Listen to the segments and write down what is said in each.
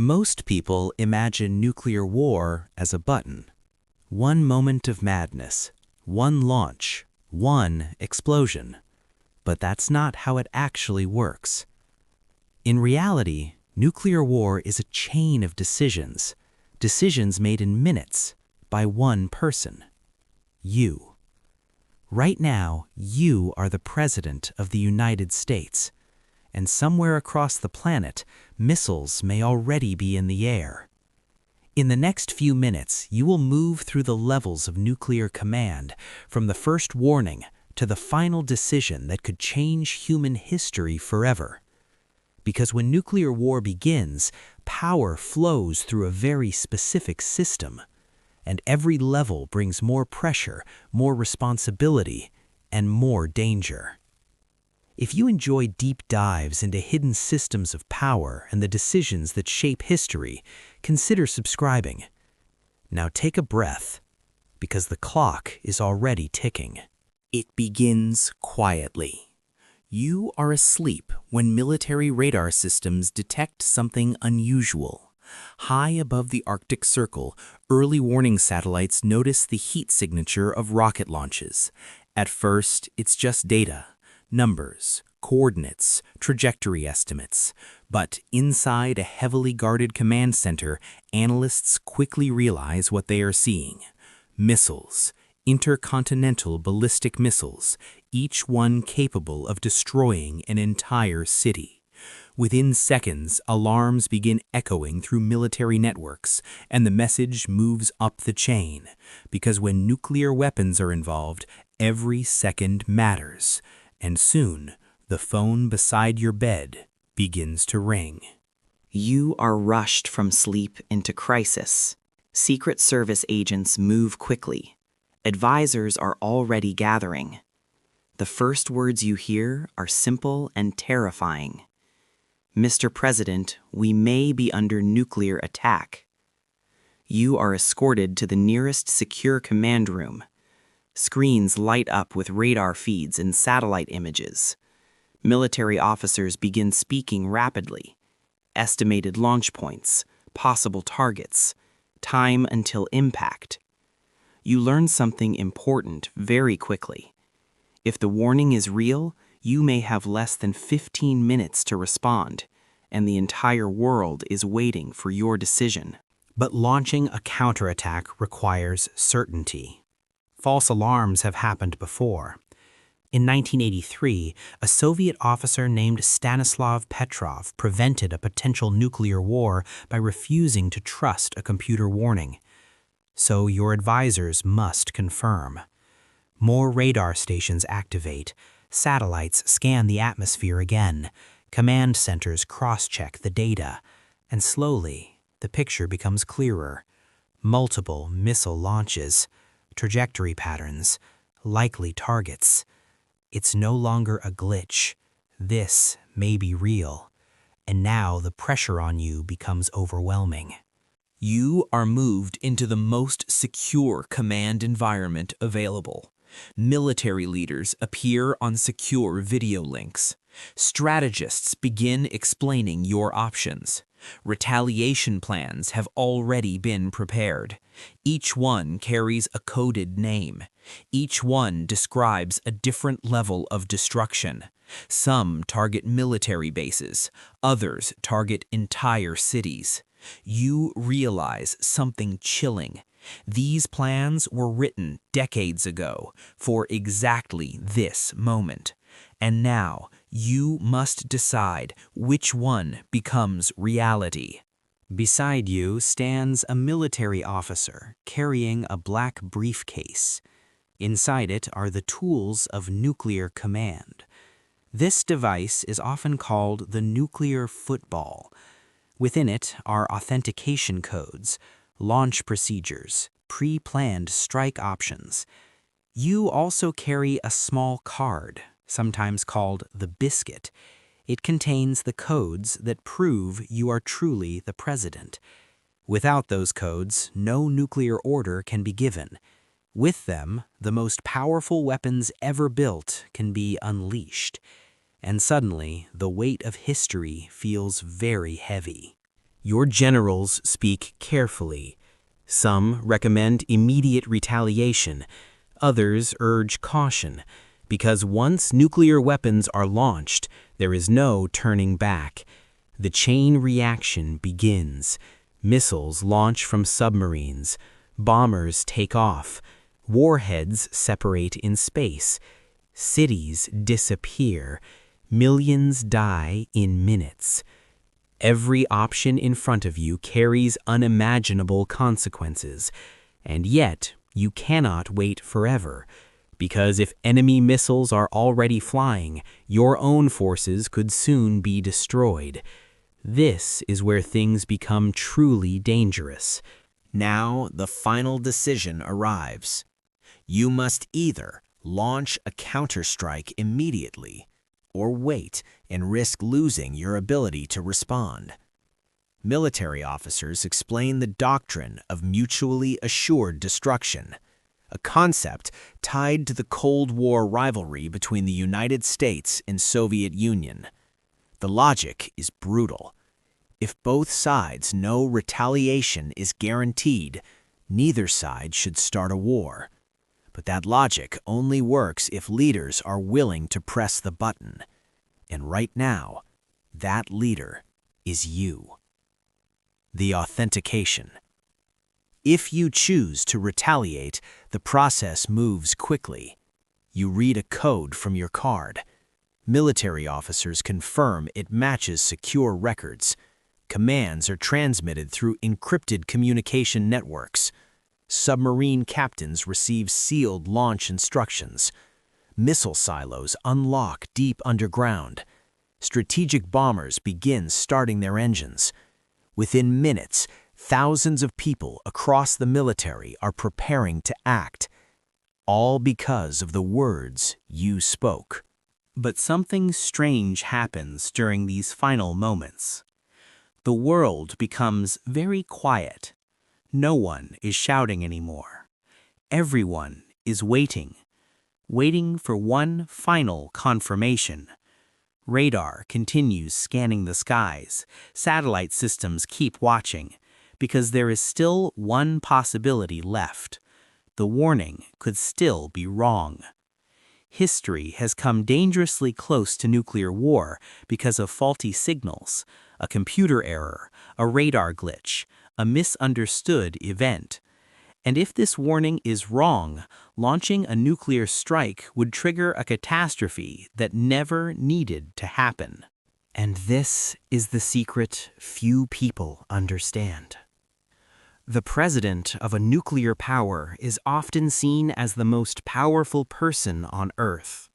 Most people imagine nuclear war as a button. One moment of madness, one launch, one explosion. But that's not how it actually works. In reality, nuclear war is a chain of decisions made in minutes by one person. You. Right now, you are the President of the United States. And somewhere across the planet, missiles may already be in the air. In the next few minutes, you will move through the levels of nuclear command, from the first warning to the final decision that could change human history forever. Because when nuclear war begins, power flows through a very specific system, and every level brings more pressure, more responsibility, and more danger. If you enjoy deep dives into hidden systems of power and the decisions that shape history, consider subscribing. Now take a breath, because the clock is already ticking. It begins quietly. You are asleep when military radar systems detect something unusual. High above the Arctic Circle, early warning satellites notice the heat signature of rocket launches. At first, it's just data. Numbers, coordinates, trajectory estimates. But inside a heavily guarded command center, analysts quickly realize what they are seeing. Missiles, intercontinental ballistic missiles, each one capable of destroying an entire city. Within seconds, alarms begin echoing through military networks, and the message moves up the chain. Because when nuclear weapons are involved, every second matters. And soon, the phone beside your bed begins to ring. You are rushed from sleep into crisis. Secret Service agents move quickly. Advisors are already gathering. The first words you hear are simple and terrifying. Mr. President, we may be under nuclear attack. You are escorted to the nearest secure command room. Screens light up with radar feeds and satellite images. Military officers begin speaking rapidly. Estimated launch points, possible targets, time until impact. You learn something important very quickly. If the warning is real, you may have less than 15 minutes to respond, and the entire world is waiting for your decision. But launching a counterattack requires certainty. False alarms have happened before. In 1983, a Soviet officer named Stanislav Petrov prevented a potential nuclear war by refusing to trust a computer warning. So your advisors must confirm. More radar stations activate. Satellites scan the atmosphere again. Command centers cross-check the data. And slowly, the picture becomes clearer. Multiple missile launches. Trajectory patterns, likely targets. It's no longer a glitch. This may be real. And now the pressure on you becomes overwhelming. You are moved into the most secure command environment available. Military leaders appear on secure video links. Strategists begin explaining your options. Retaliation plans have already been prepared. Each one carries a coded name. Each one describes a different level of destruction. Some target military bases, others target entire cities. You realize something chilling. These plans were written decades ago for exactly this moment. And now, you must decide which one becomes reality. Beside you stands a military officer carrying a black briefcase. Inside it are the tools of nuclear command. This device is often called the nuclear football. Within it are authentication codes, launch procedures, pre-planned strike options. You also carry a small card, sometimes called the biscuit. It contains the codes that prove you are truly the president. Without those codes, no nuclear order can be given. With them, the most powerful weapons ever built can be unleashed. And suddenly, the weight of history feels very heavy. Your generals speak carefully. Some recommend immediate retaliation. Others urge caution, because once nuclear weapons are launched, there is no turning back. The chain reaction begins. Missiles launch from submarines. Bombers take off. Warheads separate in space. Cities disappear. Millions die in minutes. Every option in front of you carries unimaginable consequences, and yet you cannot wait forever, because if enemy missiles are already flying, your own forces could soon be destroyed. This is where things become truly dangerous. Now the final decision arrives. You must either launch a counterstrike immediately or wait and risk losing your ability to respond. Military officers explain the doctrine of mutually assured destruction, a concept tied to the Cold War rivalry between the United States and Soviet Union. The logic is brutal. If both sides know retaliation is guaranteed, neither side should start a war. But that logic only works if leaders are willing to press the button. And right now, that leader is you. The authentication. If you choose to retaliate, the process moves quickly. You read a code from your card. Military officers confirm it matches secure records. Commands are transmitted through encrypted communication networks. Submarine captains receive sealed launch instructions. Missile silos unlock deep underground. Strategic bombers begin starting their engines. Within minutes, thousands of people across the military are preparing to act, all because of the words you spoke. But something strange happens during these final moments. The world becomes very quiet. No one is shouting anymore. Everyone is waiting for one final confirmation. Radar continues scanning the skies. Satellite systems keep watching, because there is still one possibility left. The warning could still be wrong. History has come dangerously close to nuclear war because of faulty signals, a computer error, a radar glitch, a misunderstood event. And if this warning is wrong, launching a nuclear strike would trigger a catastrophe that never needed to happen. And this is the secret few people understand. The president of a nuclear power is often seen as the most powerful person on Earth.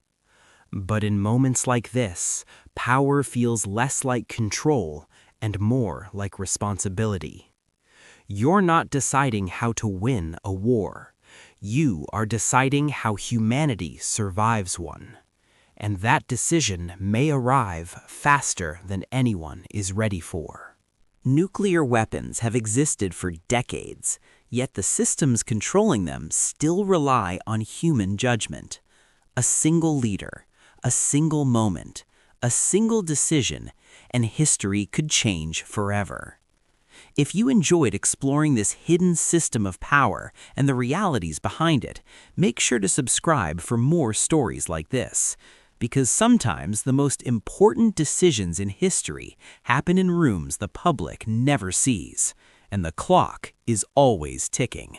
But in moments like this, power feels less like control and more like responsibility. You're not deciding how to win a war. You are deciding how humanity survives one. And that decision may arrive faster than anyone is ready for. Nuclear weapons have existed for decades, yet the systems controlling them still rely on human judgment. A single leader, a single moment, a single decision, and history could change forever. If you enjoyed exploring this hidden system of power and the realities behind it, make sure to subscribe for more stories like this. Because sometimes the most important decisions in history happen in rooms the public never sees, and the clock is always ticking.